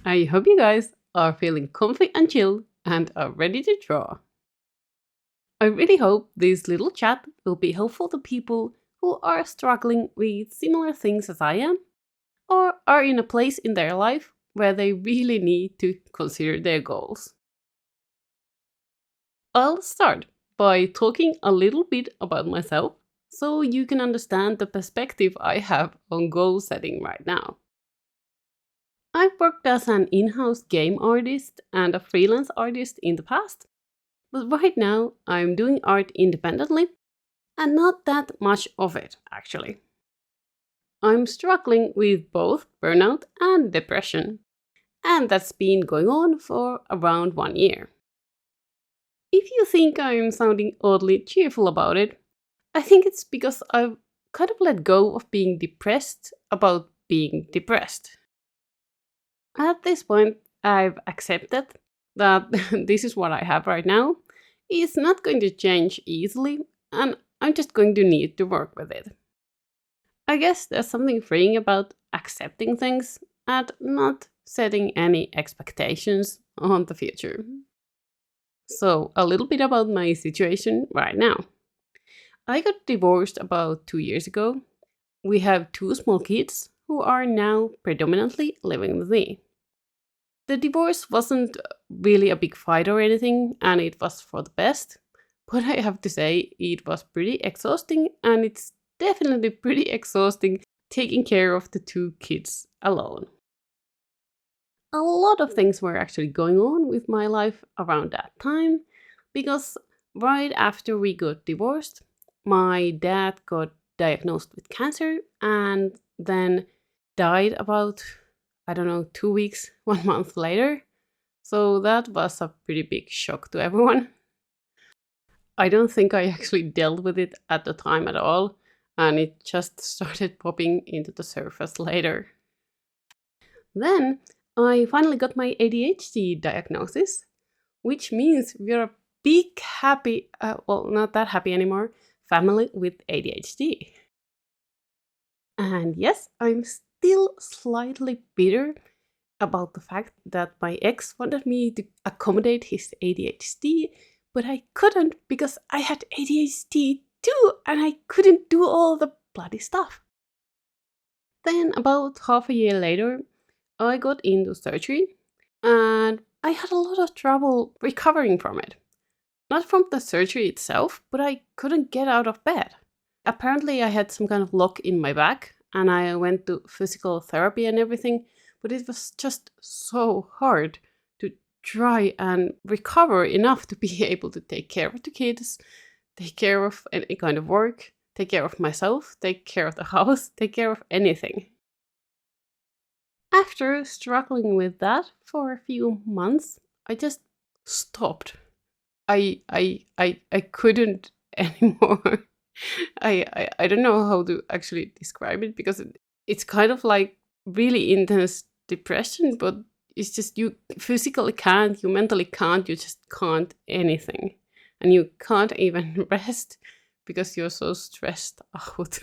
I hope you guys are feeling comfy and chill and are ready to draw. I really hope this little chat will be helpful to people who are struggling with similar things as I am, or are in a place in their life where they really need to consider their goals. I'll start by talking a little bit about myself so you can understand the perspective I have on goal setting right now. I've worked as an in-house game artist and a freelance artist in the past, but right now I'm doing art independently and not that much of it, actually. I'm struggling with both burnout and depression, and that's been going on for around 1 year. If you think I'm sounding oddly cheerful about it, I think it's because I've kind of let go of being depressed about being depressed. At this point, I've accepted that this is what I have right now. It's not going to change easily, and I'm just going to need to work with it. I guess there's something freeing about accepting things and not setting any expectations on the future. So, a little bit about my situation right now. I got divorced about 2 years ago. We have two small kids who are now predominantly living with me. The divorce wasn't really a big fight or anything, and it was for the best. But I have to say, it was pretty exhausting, and it's definitely pretty exhausting taking care of the two kids alone. A lot of things were actually going on with my life around that time, because right after we got divorced, my dad got diagnosed with cancer and then died about, 2 weeks, 1 month later. So that was a pretty big shock to everyone. I don't think I actually dealt with it at the time at all, and it just started popping into the surface later. Then I finally got my ADHD diagnosis, which means we're a big happy, not that happy anymore, family with ADHD. And yes, I'm still slightly bitter about the fact that my ex wanted me to accommodate his ADHD, but I couldn't because I had ADHD too and I couldn't do all the bloody stuff. Then, about half a year later, I got into surgery and I had a lot of trouble recovering from it. Not from the surgery itself, but I couldn't get out of bed. Apparently, I had some kind of lock in my back and I went to physical therapy and everything, but it was just so hard to try and recover enough to be able to take care of the kids, take care of any kind of work, take care of myself, take care of the house, take care of anything. After struggling with that for a few months, I just stopped. I couldn't anymore. I don't know how to actually describe it because it's kind of like really intense depression, but it's just you physically can't, you mentally can't, you just can't anything. And you can't even rest because you're so stressed out.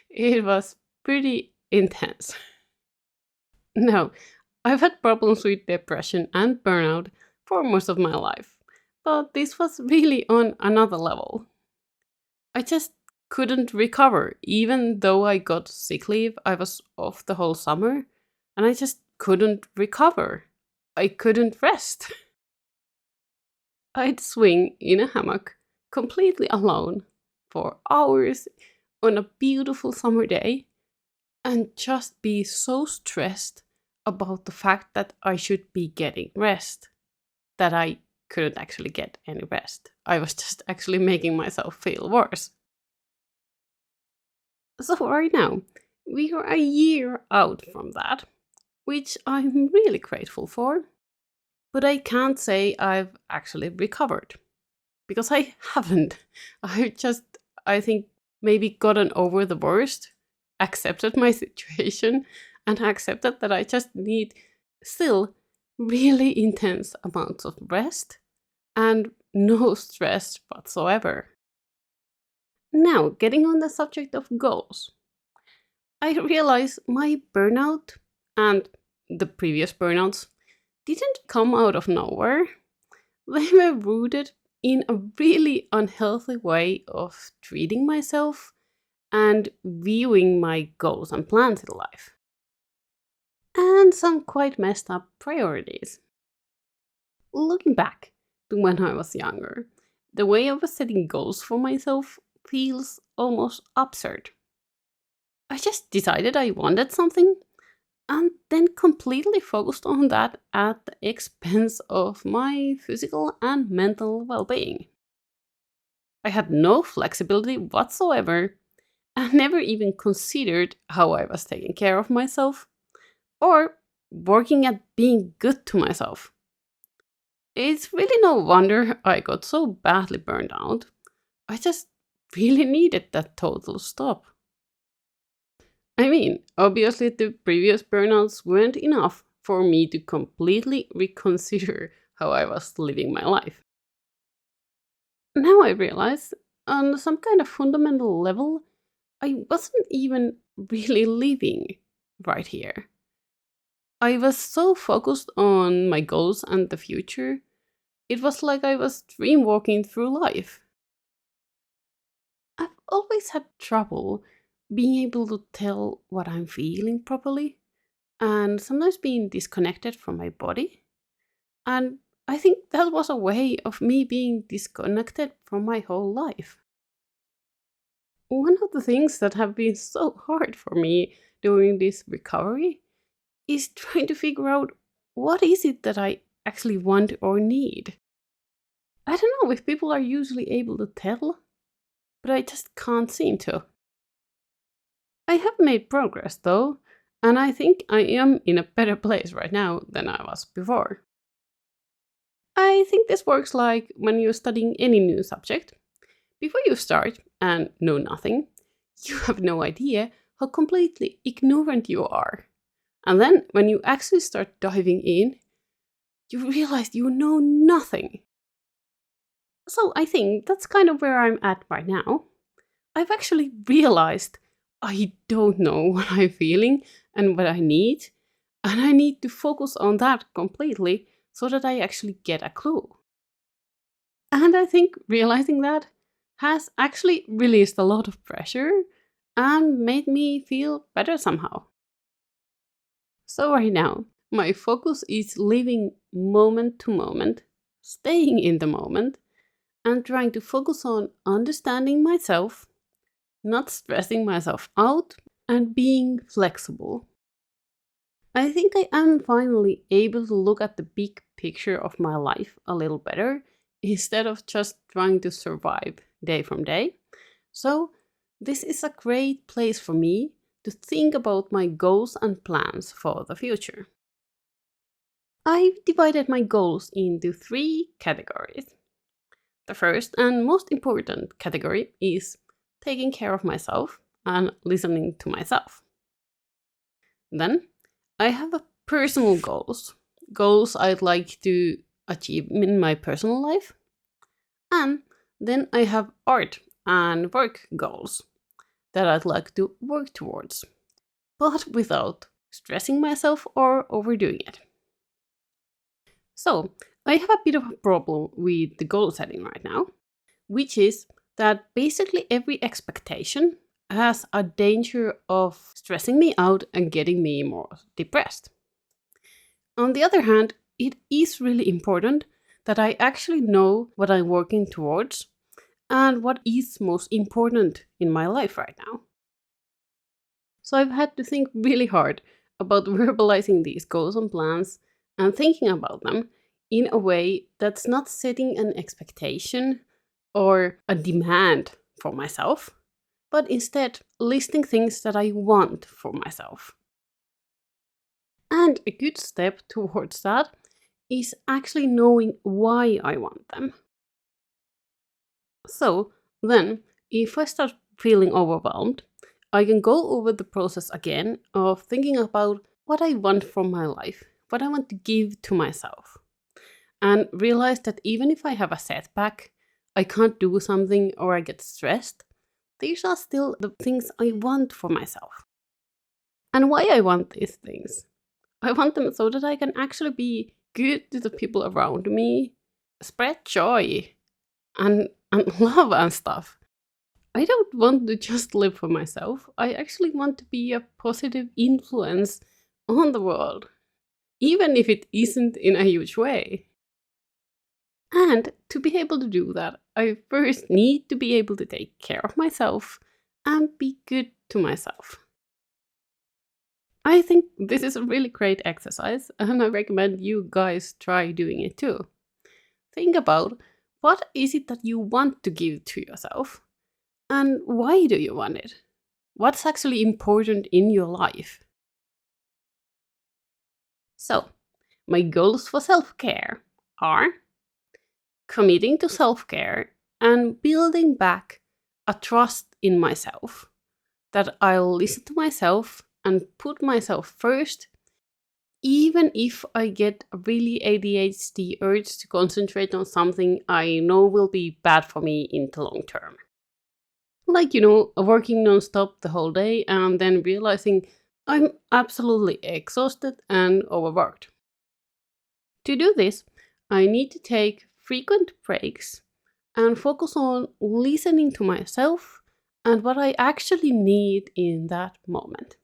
It was pretty intense. Now, I've had problems with depression and burnout for most of my life, but this was really on another level. I just couldn't recover, even though I got sick leave. I was off the whole summer, and I just couldn't recover. I couldn't rest. I'd swing in a hammock completely alone for hours on a beautiful summer day and just be so stressed about the fact that I should be getting rest that I couldn't actually get any rest. I was just actually making myself feel worse. So right now, we are a year out from that, which I'm really grateful for. But I can't say I've actually recovered, because I haven't. I think, maybe gotten over the worst, accepted my situation, and accepted that I just need still really intense amounts of rest and no stress whatsoever. Now, getting on the subject of goals, I realize my burnout and the previous burnouts didn't come out of nowhere. They were rooted in a really unhealthy way of treating myself and viewing my goals and plans in life. And some quite messed up priorities. Looking back to when I was younger, the way I was setting goals for myself feels almost absurd. I just decided I wanted something and then completely focused on that at the expense of my physical and mental well being. I had no flexibility whatsoever and never even considered how I was taking care of myself or working at being good to myself. It's really no wonder I got so badly burned out. I just really needed that total stop. I mean, obviously, the previous burnouts weren't enough for me to completely reconsider how I was living my life. Now I realize, on some kind of fundamental level, I wasn't even really living right here. I was so focused on my goals and the future, it was like I was dreamwalking through life. I've always had trouble being able to tell what I'm feeling properly, and sometimes being disconnected from my body. And I think that was a way of me being disconnected from my whole life. One of the things that have been so hard for me during this recovery is trying to figure out what is it that I actually want or need. I don't know if people are usually able to tell, but I just can't seem to. I have made progress though, and I think I am in a better place right now than I was before. I think this works like when you're studying any new subject. Before you start and know nothing, you have no idea how completely ignorant you are. And then when you actually start diving in, you realize you know nothing. So I think that's kind of where I'm at right now. I've actually realized I don't know what I'm feeling and what I need, and I need to focus on that completely so that I actually get a clue. And I think realizing that has actually released a lot of pressure and made me feel better somehow. So, right now, my focus is living moment to moment, staying in the moment, and trying to focus on understanding myself, not stressing myself out, and being flexible. I think I am finally able to look at the big picture of my life a little better instead of just trying to survive day from day. So, this is a great place for me to think about my goals and plans for the future. I've divided my goals into three categories. The first and most important category is taking care of myself and listening to myself. Then I have a personal goals I'd like to achieve in my personal life. And then I have art and work goals that I'd like to work towards, but without stressing myself or overdoing it. So, I have a bit of a problem with the goal setting right now, which is that basically every expectation has a danger of stressing me out and getting me more depressed. On the other hand, it is really important that I actually know what I'm working towards and what is most important in my life right now. So I've had to think really hard about verbalizing these goals and plans and thinking about them in a way that's not setting an expectation or a demand for myself, but instead listing things that I want for myself. And a good step towards that is actually knowing why I want them. So then, if I start feeling overwhelmed, I can go over the process again of thinking about what I want from my life, what I want to give to myself, and realize that even if I have a setback, I can't do something or I get stressed, these are still the things I want for myself. And why I want these things? I want them so that I can actually be good to the people around me, spread joy and love and stuff. I don't want to just live for myself. I actually want to be a positive influence on the world, even if it isn't in a huge way. And to be able to do that, I first need to be able to take care of myself and be good to myself. I think this is a really great exercise, and I recommend you guys try doing it too. Think about, what is it that you want to give to yourself? And why do you want it? What's actually important in your life? So, my goals for self-care are committing to self-care and building back a trust in myself, that I'll listen to myself and put myself first, even if I get a really ADHD urge to concentrate on something I know will be bad for me in the long term. Like, working non-stop the whole day and then realizing I'm absolutely exhausted and overworked. To do this, I need to take frequent breaks and focus on listening to myself and what I actually need in that moment.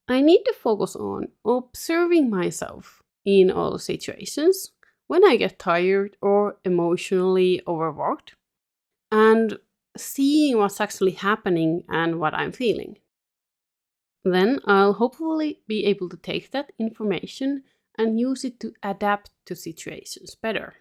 I need to focus on observing myself in all situations when I get tired or emotionally overworked, and seeing what's actually happening and what I'm feeling. Then I'll hopefully be able to take that information and use it to adapt to situations better.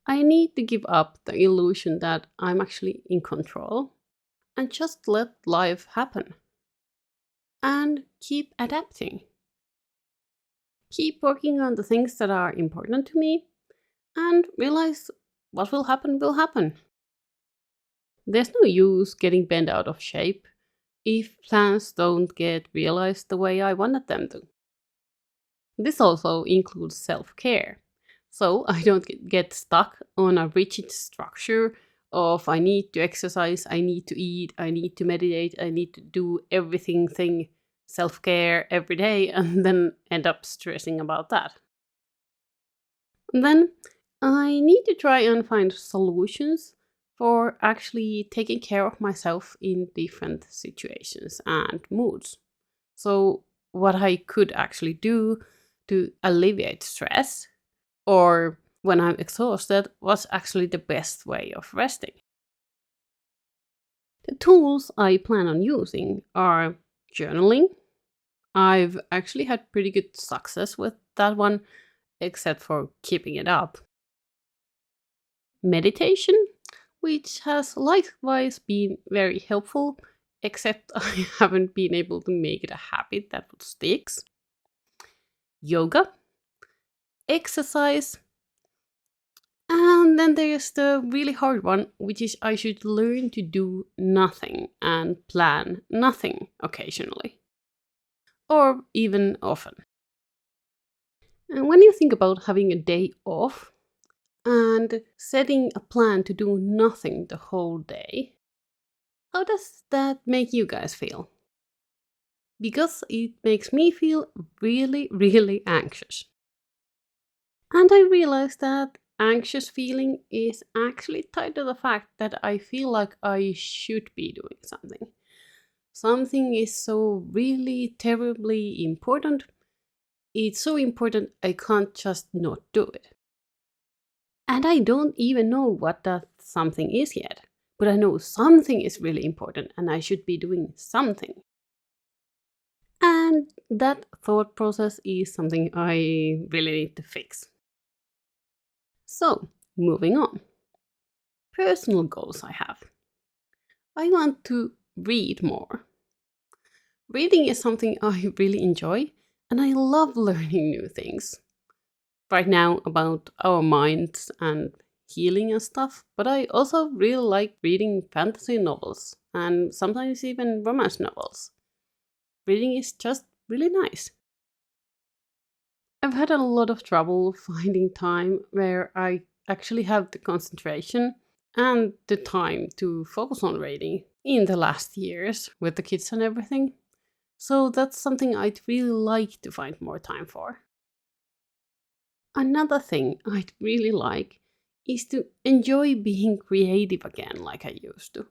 I need to give up the illusion that I'm actually in control and just let life happen. And keep adapting. Keep working on the things that are important to me and realize what will happen will happen. There's no use getting bent out of shape if plans don't get realized the way I wanted them to. This also includes self-care, so I don't get stuck on a rigid structure of I need to exercise, I need to eat, I need to meditate, I need to do everything self-care every day and then end up stressing about that. And then I need to try and find solutions for actually taking care of myself in different situations and moods. So, what I could actually do to alleviate stress, or when I'm exhausted, what's actually the best way of resting. The tools I plan on using are journaling. I've actually had pretty good success with that one, except for keeping it up. Meditation, which has likewise been very helpful, except I haven't been able to make it a habit that would stick. Yoga, exercise, and then there's the really hard one, which is I should learn to do nothing and plan nothing occasionally, or even often. And when you think about having a day off and setting a plan to do nothing the whole day, how does that make you guys feel? Because it makes me feel really, really anxious. And I realized that anxious feeling is actually tied to the fact that I feel like I should be doing something. Something is so really terribly important. It's so important I can't just not do it. And I don't even know what that something is yet. But I know something is really important and I should be doing something. And that thought process is something I really need to fix. So, moving on. Personal goals I have. I want to read more. Reading is something I really enjoy, and I love learning new things. Right now, about our minds and healing and stuff, but I also really like reading fantasy novels and sometimes even romance novels. Reading is just really nice. I've had a lot of trouble finding time where I actually have the concentration and the time to focus on reading in the last years with the kids and everything. So that's something I'd really like to find more time for. Another thing I'd really like is to enjoy being creative again like I used to.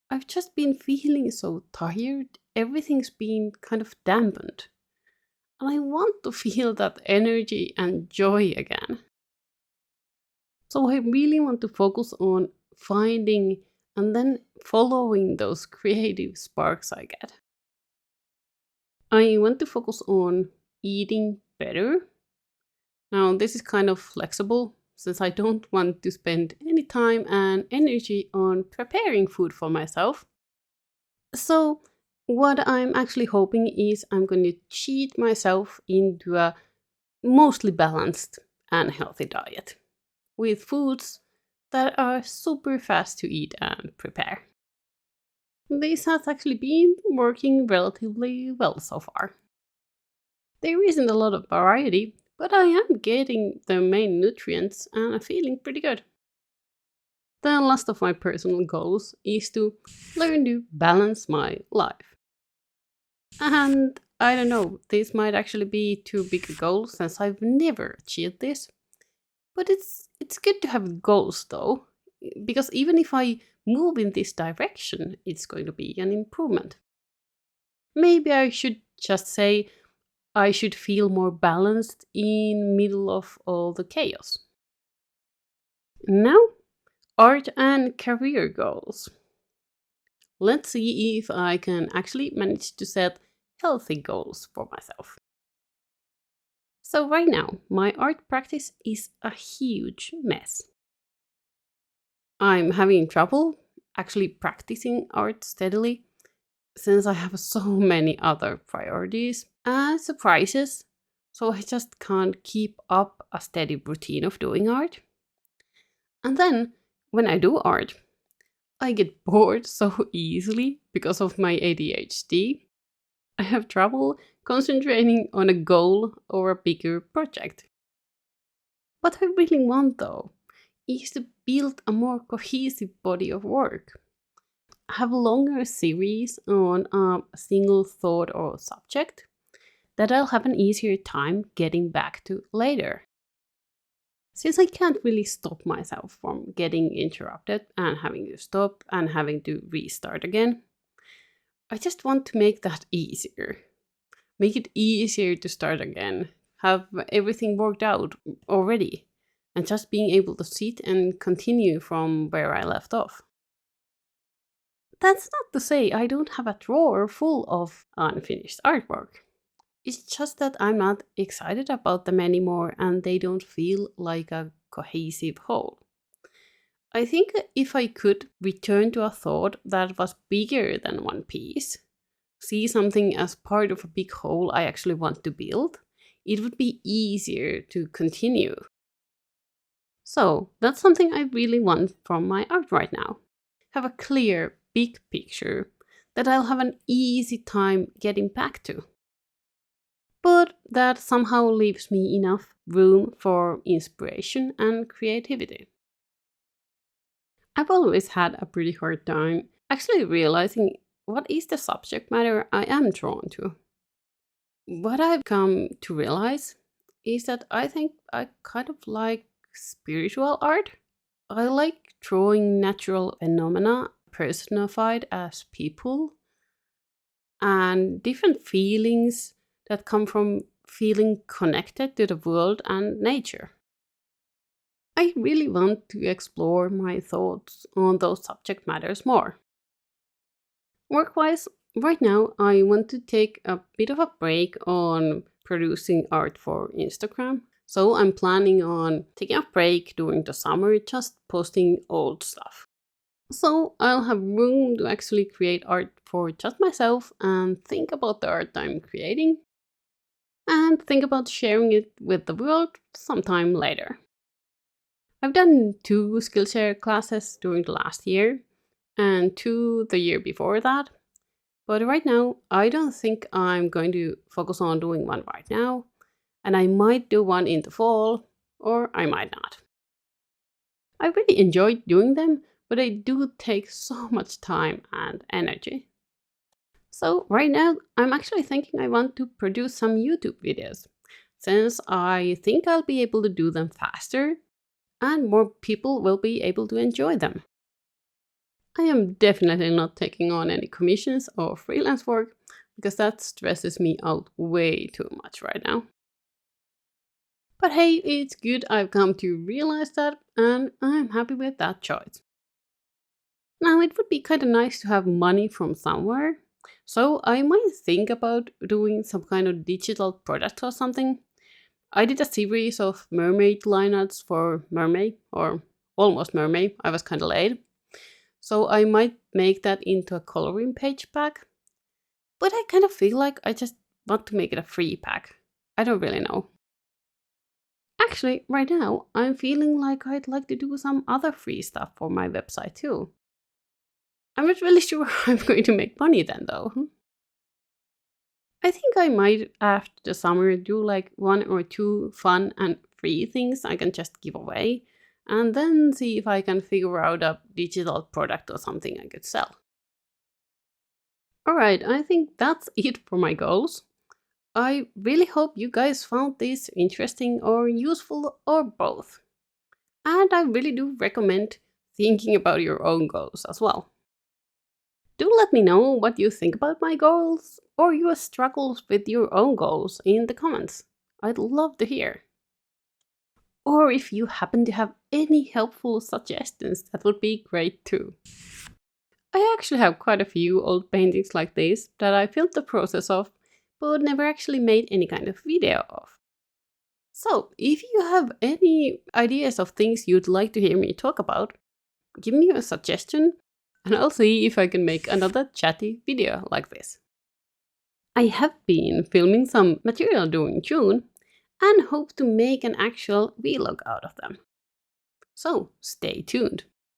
I've just been feeling so tired, everything's been kind of dampened. And I want to feel that energy and joy again. So I really want to focus on finding and then following those creative sparks I get. I want to focus on eating better. Now, this is kind of flexible since I don't want to spend any time and energy on preparing food for myself. So, what I'm actually hoping is I'm going to cheat myself into a mostly balanced and healthy diet with foods that are super fast to eat and prepare. This has actually been working relatively well so far. There isn't a lot of variety, but I am getting the main nutrients and I'm feeling pretty good. The last of my personal goals is to learn to balance my life. And I don't know, this might actually be too big a goal since I've never achieved this. But it's good to have goals though, because even if I move in this direction, it's going to be an improvement. Maybe I should just say I should feel more balanced in middle of all the chaos. Now, art and career goals. Let's see if I can actually manage to set healthy goals for myself. So right now, my art practice is a huge mess. I'm having trouble actually practicing art steadily since I have so many other priorities and surprises, so I just can't keep up a steady routine of doing art. And then, when I do art, I get bored so easily because of my ADHD. I have trouble concentrating on a goal or a bigger project. What I really want though is to build a more cohesive body of work. Have a longer series on a single thought or subject that I'll have an easier time getting back to later. Since I can't really stop myself from getting interrupted and having to stop and having to restart again, I just want to make that easier. Make it easier to start again, have everything worked out already, and just being able to sit and continue from where I left off. That's not to say I don't have a drawer full of unfinished artwork. It's just that I'm not excited about them anymore and they don't feel like a cohesive whole. I think if I could return to a thought that was bigger than one piece, see something as part of a big whole I actually want to build, it would be easier to continue. So that's something I really want from my art right now. Have a clear, big picture that I'll have an easy time getting back to. But that somehow leaves me enough room for inspiration and creativity. I've always had a pretty hard time actually realizing what is the subject matter I am drawn to. What I've come to realize is that I think I kind of like spiritual art. I like drawing natural phenomena personified as people and different feelings that come from feeling connected to the world and nature. I really want to explore my thoughts on those subject matters more. Work-wise, right now I want to take a bit of a break on producing art for Instagram. So I'm planning on taking a break during the summer, just posting old stuff. So I'll have room to actually create art for just myself and think about the art I'm creating and think about sharing it with the world sometime later. I've done 2 Skillshare classes during the last year and 2 the year before that. But right now, I don't think I'm going to focus on doing one right now. And I might do one in the fall, or I might not. I really enjoy doing them, but they do take so much time and energy. So right now, I'm actually thinking I want to produce some YouTube videos, since I think I'll be able to do them faster and more people will be able to enjoy them. I am definitely not taking on any commissions or freelance work because that stresses me out way too much right now. But hey, it's good I've come to realize that and I'm happy with that choice. Now, it would be kind of nice to have money from somewhere, so I might think about doing some kind of digital product or something. I did a series of mermaid line arts for Mermaid, or almost Mermaid, I was kind of late. So I might make that into a coloring page pack. But I kind of feel like I just want to make it a free pack. I don't really know. Actually, right now, I'm feeling like I'd like to do some other free stuff for my website too. I'm not really sure how I'm going to make money then though. I think I might, after the summer, do like 1 or 2 fun and free things I can just give away, and then see if I can figure out a digital product or something I could sell. Alright, I think that's it for my goals. I really hope you guys found this interesting or useful or both. And I really do recommend thinking about your own goals as well. Do let me know what you think about my goals or your struggles with your own goals in the comments. I'd love to hear. Or if you happen to have any helpful suggestions, that would be great too. I actually have quite a few old paintings like this that I filmed the process of, but never actually made any kind of video of. So, if you have any ideas of things you'd like to hear me talk about, give me a suggestion and I'll see if I can make another chatty video like this. I have been filming some material during June and hope to make an actual vlog out of them. So, stay tuned.